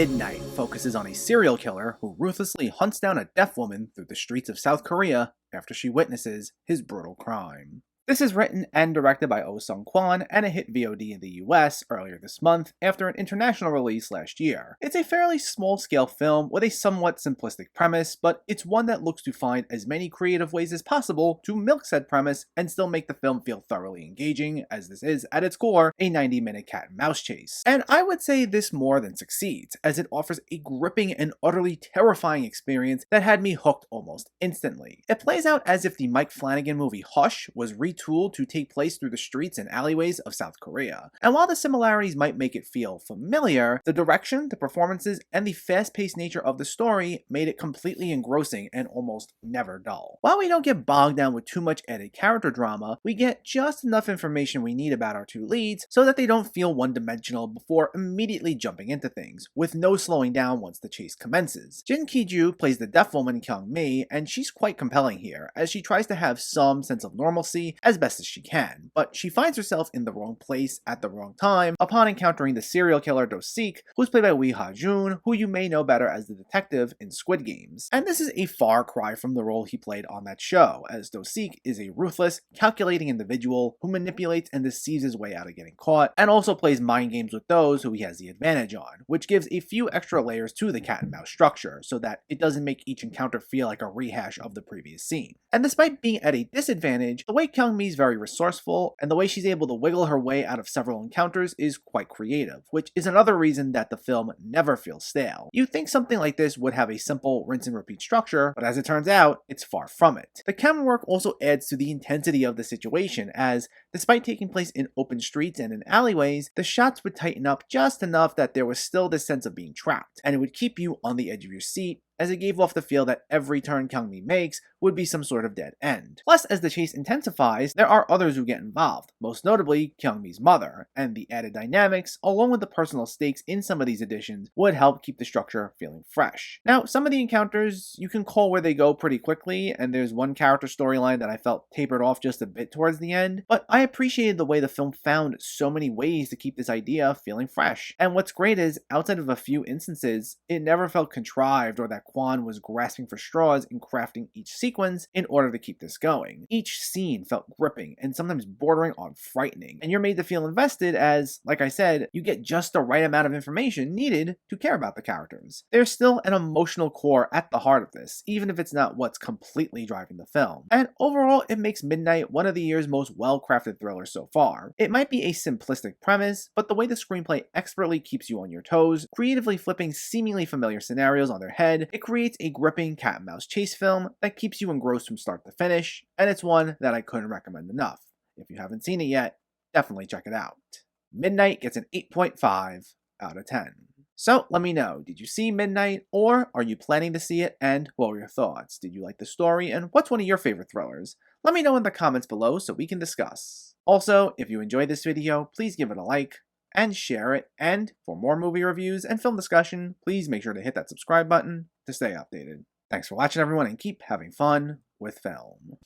Midnight focuses on a serial killer who ruthlessly hunts down a deaf woman through the streets of South Korea after she witnesses his brutal crime. This is written and directed by Oh Sung-kwon and it hit VOD in the US earlier this month after an international release last year. It's a fairly small-scale film with a somewhat simplistic premise, but it's one that looks to find as many creative ways as possible to milk said premise and still make the film feel thoroughly engaging, as this is, at its core, a 90-minute cat and mouse chase. And I would say this more than succeeds, as it offers a gripping and utterly terrifying experience that had me hooked almost instantly. It plays out as if the Mike Flanagan movie Hush was retooled to take place through the streets and alleyways of South Korea. And while the similarities might make it feel familiar, the direction, the performances, and the fast-paced nature of the story made it completely engrossing and almost never dull. While we don't get bogged down with too much added character drama, we get just enough information we need about our two leads so that they don't feel one-dimensional before immediately jumping into things, with no slowing down once the chase commences. Jin Ki-ju plays the deaf woman Kyung-mi, and she's quite compelling here, as she tries to have some sense of normalcy as best as she can, but she finds herself in the wrong place at the wrong time upon encountering the serial killer Do-sik, who's played by Lee Ha-joon, who you may know better as the detective in Squid Games. And this is a far cry from the role he played on that show, as Do-sik is a ruthless, calculating individual who manipulates and deceives his way out of getting caught, and also plays mind games with those who he has the advantage on, which gives a few extra layers to the cat and mouse structure, so that it doesn't make each encounter feel like a rehash of the previous scene. And despite being at a disadvantage, the way Kyung-mi's very resourceful, and the way she's able to wiggle her way out of several encounters is quite creative, which is another reason that the film never feels stale. You'd think something like this would have a simple rinse and repeat structure, but as it turns out, it's far from it. The camera work also adds to the intensity of the situation, as despite taking place in open streets and in alleyways, the shots would tighten up just enough that there was still this sense of being trapped, and it would keep you on the edge of your seat, as it gave off the feel that every turn Kyung-mi makes would be some sort of dead end. Plus, as the chase intensifies, there are others who get involved, most notably Kyung-mi's mother, and the added dynamics, along with the personal stakes in some of these additions, would help keep the structure feeling fresh. Now, some of the encounters, you can call where they go pretty quickly, and there's one character storyline that I felt tapered off just a bit towards the end, but I appreciated the way the film found so many ways to keep this idea feeling fresh. And what's great is, outside of a few instances, it never felt contrived or that Kwon was grasping for straws in crafting each sequence in order to keep this going. Each scene felt gripping and sometimes bordering on frightening, and you're made to feel invested as, like I said, you get just the right amount of information needed to care about the characters. There's still an emotional core at the heart of this, even if it's not what's completely driving the film. And overall, it makes Midnight one of the year's most well-crafted thrillers so far. It might be a simplistic premise, but the way the screenplay expertly keeps you on your toes, creatively flipping seemingly familiar scenarios on their head, it creates a gripping cat and mouse chase film that keeps you engrossed from start to finish, and it's one that I couldn't recommend enough. If you haven't seen it yet, definitely check it out. Midnight gets an 8.5 out of 10. So let me know, did you see Midnight, or are you planning to see it, and what were your thoughts? Did you like the story, and what's one of your favorite thrillers? Let me know in the comments below so we can discuss. Also, if you enjoyed this video, please give it a like, and share it, and for more movie reviews and film discussion, please make sure to hit that subscribe button to stay updated. Thanks for watching everyone, and keep having fun with film.